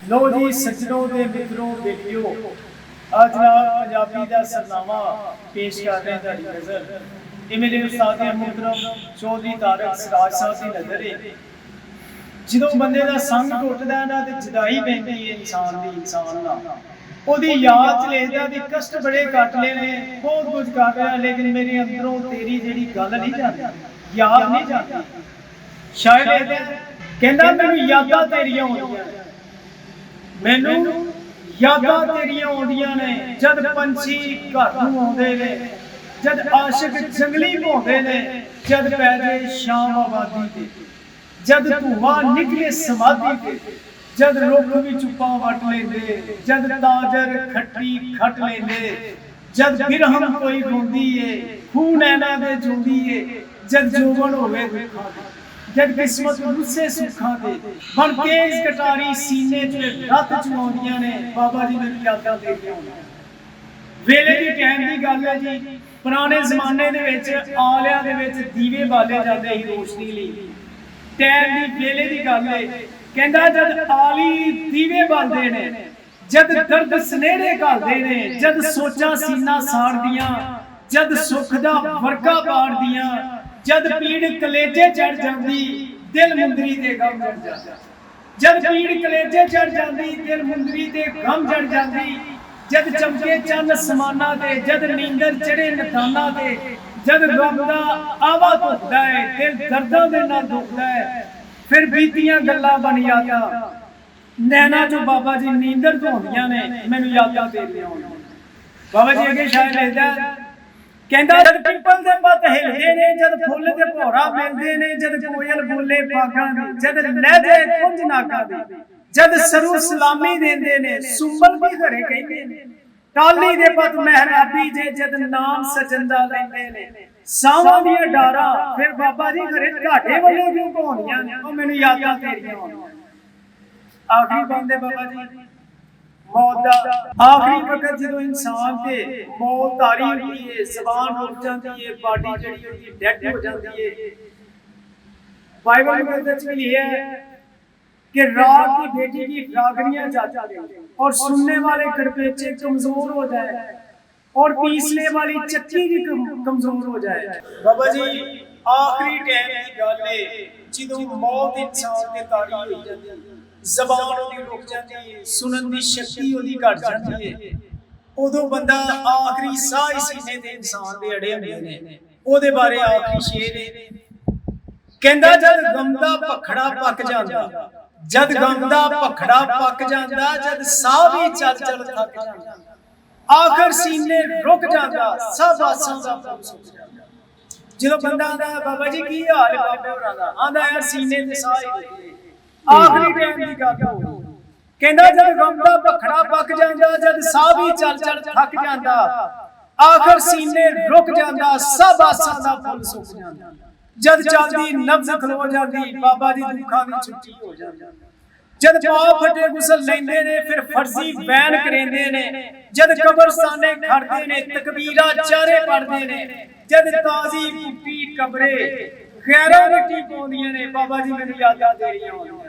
लो जी सज्जनों दे मित्रों बेटियों, आज जनाब पंजाबी का सरनामा पेश कर रहे हैं तारी गज़ल। ये मेरे उस्ताद मोहतरम चौधरी तारक सिराज साहब की नज़र है। जो बंदे का संग टुटदा ना ते जुदाई पैंदी है इंसान दी इंसान नाल, ओदी याद च लिखदा भी कष्ट बड़े कट ले ने, बहुत कुछ कर रहा लेकिन मेरे अंदरों तेरी जेड़ी गल नहीं जाती, याद नहीं जाती। शायद कहंदा मैनूं यादां तेरियां होंदियां, मैनू यादां तेरियां आउंदियां ने, जद पंछी घर नूं आउंदे ने, जद आशिक जंगली घूमदे ने, जद पै जाए शाम आबादी ते, जद धुआं निकले समाधि ते, जद रुख भी चुप्पा वट लेंदे, जद ताजर खट्टी खट लेंदे, जद बिरहम कोई रोंदी है खून नैना दे जोंदी है, जद जोबन होवे दुखां दे, जद किस्मत गुस्से सुखां दे, बन तेज कटारी सीने च रत चुआउंदियां ने, बाबा जी मेरी यादां तेरियां होंदियां। वेले दी टाइम दी गल है जी, पुराने जमाने दे विच आलियां दे विच दीवे बाले जांदे ही रोशनी लई। टाइम दी वेले दी गल है, कहंदा जद आली दीवे बालदे ने, जद दर्द सनेड़े घालदे ने, जद सोचां सीना साड़दियां, जद सुख दा वर्गा बाड़दियां, जद पीड़ कलेजे चढ़ जाती दिल मुंदरी ते गम चढ़ जाता, जद पीड़ कलेजे चढ़ जाती दिल मुंदरी ते गम चढ़ जाती, जद चमके चंद समाना ते, जद नींदर चढ़े नथाना ते, जद गम दा आवा धुखदा है दिल दर्दां दे नाल दुखदा है, फिर बीतियां गल्लां बन यादां नैना जो बाबा जी नींदर धोंदियां ने, मैनूं यादां तेरियां होंदियां। बाबा जी अगे शायद लिखदा कहंदा जद पिंपल दे पत हिलदे ने, जद फुੱਲ ते भौरा मिलदे ने, जद कोयल बोले बागां दी, जद लहजे कुंज नागां दी, जद सरू सलामी देंदे ने, सुंबल भी घरे कहंदे ने, टाली दे पत महराबी जे, जद नाम सजंदा लैंदे ने, सावां दियां डारा फिर बाबा जी घरे घाटे वाले क्यों घोंदियां ने, ओ मैनूं यादां तेरियां होंदियां। आखिरी बंदे बाबा जी मौत दा आखिरी वक्त जो इंसान ते मौत तारी होती है, जबान रुक जाती है, बॉडी जड़ी होती है डेड हो जाती है। बाइबल में लिखा है कि रात की बेटी की रागनियां जाता है और सुनने वाले कड़पेचे कमजोर हो जाए और पीसने वाली चक्की भी कमजोर हो जाए। बाबा जी आखिरी टाइम की गल है जो मौत इंसान ते तारी हो जाती है, जबान ओदी रुक जाती है, सुनन दी शक्ति ओदी घट जाती है, उदों बंदा आखिरी साह सीने ते इंसान दे अड़े हुंदे ने। ओदे बारे आखिरी शेर है, कहंदा जद गम दा भखड़ा पक जांदा, जद गम दा भखड़ा पक जांदा, जद साह भी चल चल थक जांदा, आखिर सीने रुक जांदा, सब आसां दा फल सुक जांदा। जदों बंदा आंदा बाबा जी की हाल है बाबे होरां दा, आंदा यार सीने ते साह ही आखिरी टाइम की गल हो, कहंदा जद गम दा भखड़ा पक जांदा, जद साह भी चल चल थक जांदा, आखिर सीने रुक जांदा, सब आसां दा फल सुक जांदा, जद चलदी नब्ज खलो जांदी, बाबा जी दुखां दी छुट्टी हो जांदी, जद पाव फटे गुसल लैंदे ने, फिर फर्जी बैन करेंदे ने, जद कब्रस्ताने खड़दे ने, तकबीरां चारे पढ़दे ने, जद ताजी पुट्टी कब्रे गैरां मिट्टी पाउंदियां ने, बाबा जी मेनूं यादां तेरियां होंदियां।